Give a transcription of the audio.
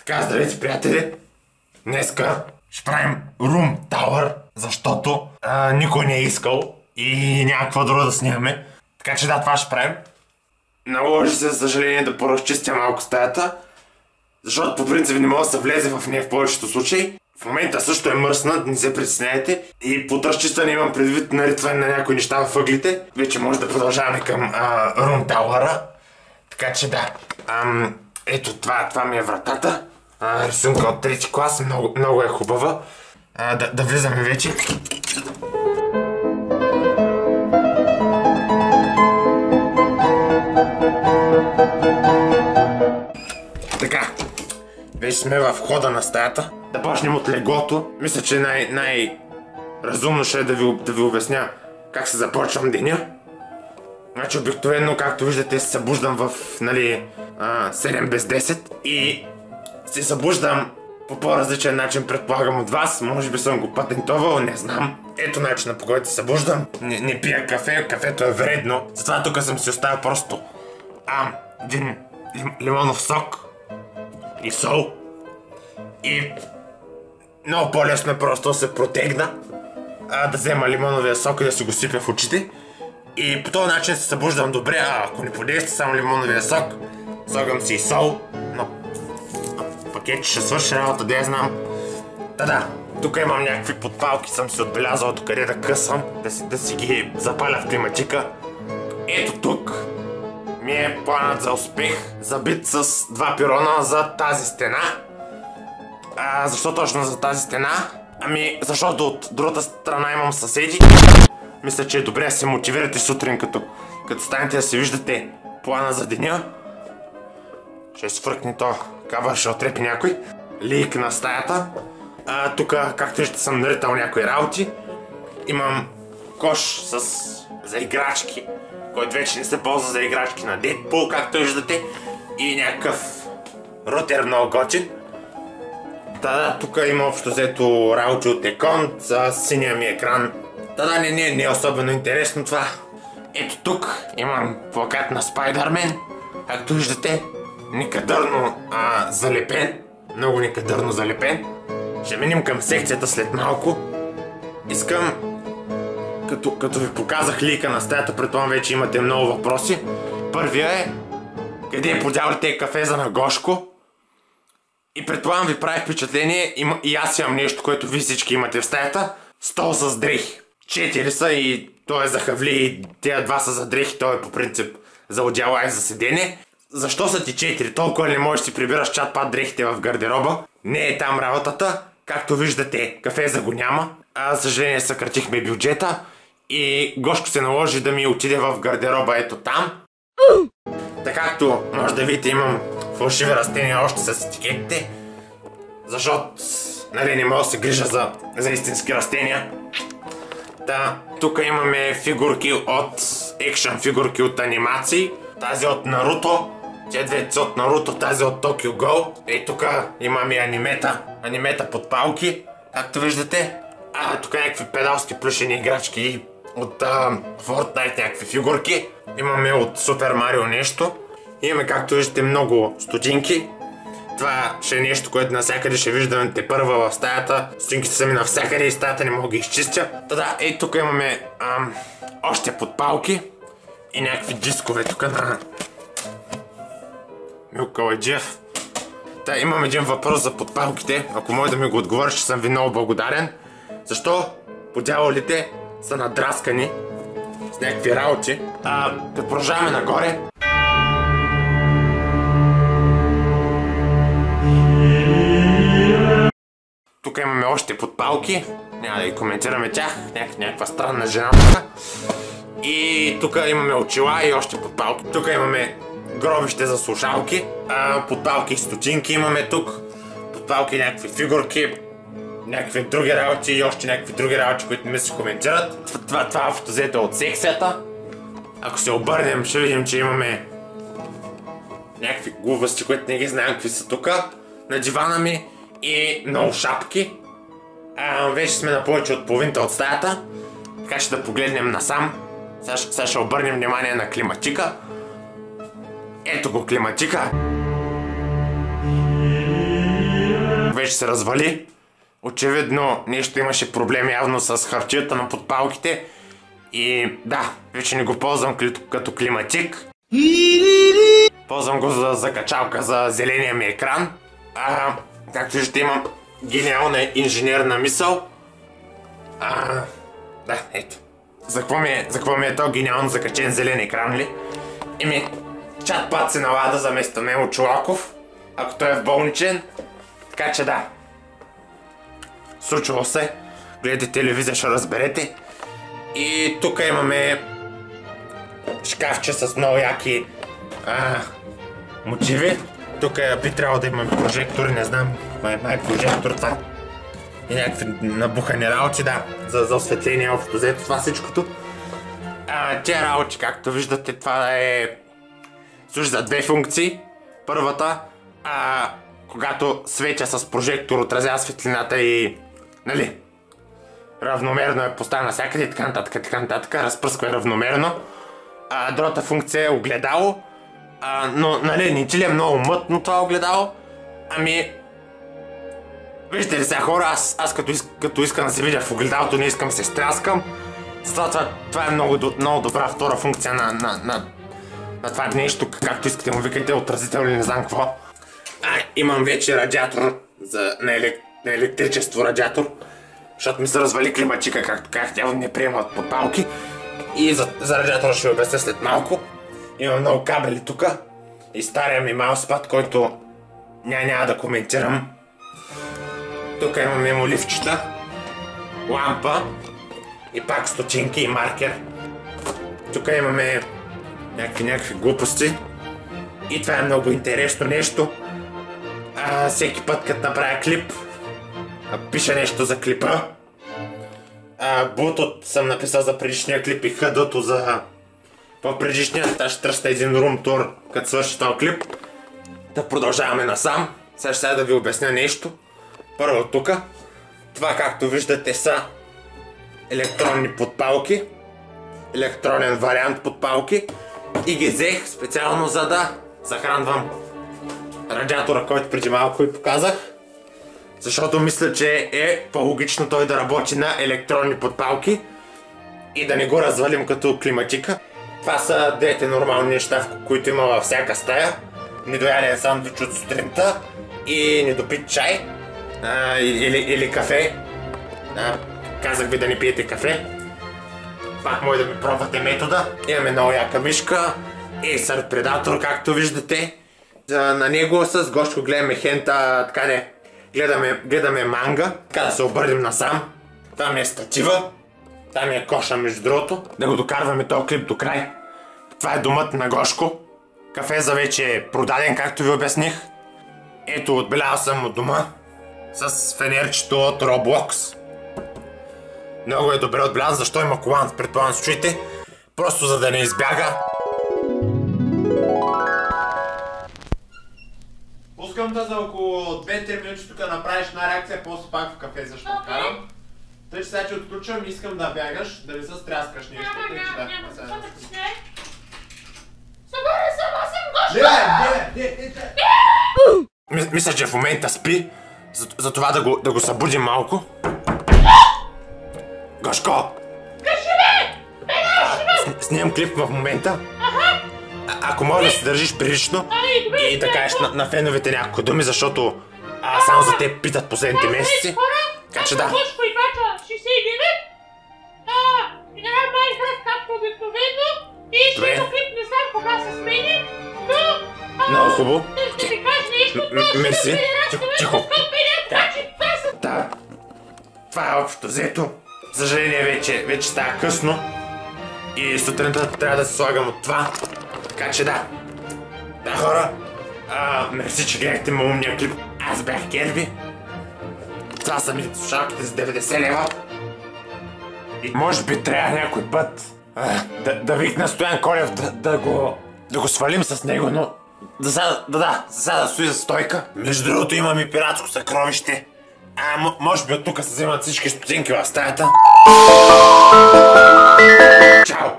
Така, здравейте, приятели! Днеска ще правим Room Tower, защото никой не е искал и няма какво друго да снимаме. Така че да, това ще правим. Наложи се, за съжаление, да поразчистя малко стаята, защото по принцип не може да се влезе в нея в повечето случаи. В момента също е мръсна, не се притесняйте. И под разчистване имам предвид наритване на някои неща в ъглите. Вече може да продължаваме към Room Tower-а. Така че да. Ето това ми е вратата. Рисунка от 3-ти клас, много е хубава. Да влизаме вече. Така, вече сме в входа на стаята. Да почнем от леглото. Мисля, че най-разумно ще е да ви обясня как се започвам деня. Значи обикновено, както виждате, се събуждам в 7 без 10 и се събуждам по по-различен начин, предполагам, от вас. Може би съм го патентовал, не знам. Ето начина, по който се събуждам. Не пия кафе, кафето е вредно. Затова тук съм си оставил просто един лимонов сок и сол. И много по-лесно е просто се протегна да взема лимоновия сок и да си го сипя в очите. И по този начин се събуждам добре, ако не подейства само лимоновия сок, слагам си и сол, но пакет ще свърши работа, да я знам. Да, тук имам някакви подпалки, съм си отбелязал тук къде да късам, да си ги запаля в климатика. Ето тук ми е планът за успех, забит с 2 пирона за тази стена. Защо точно за тази стена? Защото от другата страна имам съседи. Мисля, че е добре да се мотивирате сутрин, като станете да се виждате плана за деня. Ще свъркне то кабър, ще отрепи някой. Лик на стаята. Тук, както виждате, съм наритал някои работи. Имам кош за играчки, който вече не се ползва за играчки на Deadpool, както виждате. И някакъв рутер много готин. Тук има общо взето работи от Екон за синия ми екран. Не е особено интересно това. Ето тук имам плакат на Спайдърмен. Както виждате, некадърно залепен. Много некадърно залепен. Ще минем към секцията след малко. Искам, като ви показах лика на стаята, предполагам вече имате много въпроси. Първия е, къде е подялите кафеза на Гошко? И предполагам ви прави впечатление, и аз имам нещо, което ви всички имате в стаята. Стол с дрехи. 4 са и той е за хавли и тези 2 са за дрехи, той е по принцип за одяла и за седене. Защо са ти 4? Толкова не можеш да си прибираш чат-пат дрехите в гардероба. Не е там работата. Както виждате, кафеза го няма. За съжаление съкратихме бюджета и Гошко се наложи да ми отиде в гардероба ето там. Така както може да видите, имам фалшиви растения още с етикетите. Защото не мога да се грижа за истински растения. Тук имаме фигурки екшън фигурки от анимации. Тази от Наруто, тези двете от Наруто, тази от Tokyo Ghoul. И тук имаме анимета подпалки, както виждате. Тук някакви педалски плюшени играчки от Fortnite, някакви фигурки. Имаме от Super Mario нещо. Имаме, както виждате, много стотинки. Това ще е нещо, което навсякъде ще виждаме тепърва в стаята. Стотинките са ми навсякъде и стаята не мога да ги изчистя. И тук имаме още подпалки и някакви дискове тук на Милка Лайджиев. Имам един въпрос за подпалките. Ако може да ми го отговориш, ще съм ви много благодарен. Защо подяволите са надраскани с някакви работи? Да продължаваме нагоре. Тук имаме още подпалки. Няма да ги коментираме тях. Някаква странна жена тук. И тук имаме очила и още подпалки. Тук имаме гробище за слушалки. Подпалки и стотинки имаме тук. Подпалки и някакви фигурки. Някакви други работи и още някакви други работи, които не ми се коментират. Това фотозето от секцията. Ако се обърнем, ще видим, че имаме някакви глупости, които не ги знаем какви са тук. На дивана ми и много шапки. Вече сме на повече от половината от стаята. Така ще да погледнем насам. Сега ще обърнем внимание на климатика. Ето го климатика. вече се развали. Очевидно нещо имаше проблем явно с хартията на подпалките. И да, вече не го ползвам като климатик. Ползвам го за закачалка за зеления ми екран. Както виждате, имам гениална инженерна мисъл. Да, ето. За какво ми е то гениално закачен зелен екран ли? Чат-пат се налада за место Мемо Чолаков, ако той е в болничен. Така че да. Случвало се. Гледате телевизия, ще разберете. И тук имаме шкафче с много яки мотиви. Тук би трябвало да имаме прожектори, не знам. Май прожектор това. И някакви набухани работи, да. За осветление общо взето това всичкото. Тия работи, както виждате, това е... служи за две функции. Първата, когато светя с прожектор, отразява светлината и... нали? Равномерно е поставена всякъде и така нататък, разпръсква равномерно. Другата функция е огледало. Но, нали, не че ли е много мътно това огледало? Виждате ли сега хора, аз като искам да се видя в огледалото, не искам да се стряскам. Затова това е много добра втора функция на това нещо, както искате му викайте, отразител или не знам какво. Имам вече радиатор на електричество радиатор, защото ми се развали климатчика, както казах, тя не приема подпалки. И за радиатора ще ви обясня след малко. Имам много кабели тук и стария ми мауспад, който няма да коментирам. Тук имаме моливчета, лампа и пак стотинки и маркер. Тук имаме някакви глупости. И това е много интересно нещо. Всеки път като направя клип, пиша нещо за клипа. Bluetooth съм написал за предишния клип и HUD-то за по-предишния. Аз ще тръща един рум-тур, като свърши този клип. Да продължаваме насам. Сега да ви обясня нещо. Първо тук. Това, както виждате, са електронни подпалки. Електронен вариант подпалки. И ги взех специално за да захранвам радиатора, който преди малко ви показах. Защото мисля, че е по-логично той да работи на електронни подпалки и да не го развалим като климатика. Това са двете нормални неща, които има във всяка стая. Недояден сандвич от сутринта и недопит чай или кафе. Казах ви да не пиете кафе. Пак може да ми пробвате метода. Имаме много яка мишка. Acer Predator, както виждате. На него с Гошко гледаме хента, така не. Гледаме манга. Така да се обърнем насам. Това ми е статива. Това ми е коша, между другото. Да го докарваме този клип до край. Това е домът на Гошко. Кафеза вече е продаден, както ви обясних. Ето, отбелял съм от дома. С фенерчето от Roblox. Много е добре отбелязан, защо има колан, предполагам се чуете. Просто за да не избяга. Пускам да за около 2-3 минути тук направиш една реакция, после пак в кафе, защо карам. Тъй, че сега че отключвам, искам да бягаш, да не се стряскаш нещо. Няма, защо да ти сне? Събори се, аз съм Гошко! Мисля, че в момента спи, затова да го събудим малко. Гошко! Кажи ми! Снимам клип в момента. Ако може да се държиш прилично и да кажеш на феновете няколко думи, защото само за те питат последните месеци. Така че да. Гошко и бача 69. Играем Майнкрафт както обикновено. И ще има клип, не знам кога се смени. Но... много хубаво. Ще ти кажа нещо. Мерси. Тихо. Да. Това е общо взето. За съжаление вече става късно. И сутринта трябва да се слагам от това. Така че да. Да, хора. Мерси, че гледахте му умния клип. Аз бях Керби. Това са ми слушалките за 90 лева. И може би трябва някой път да викна Стоян Колев да го свалим с него, но да стои за стойка. Между другото имам и пиратско съкровище. Може би от тук се вземат всички стотинки в стаята. Чао!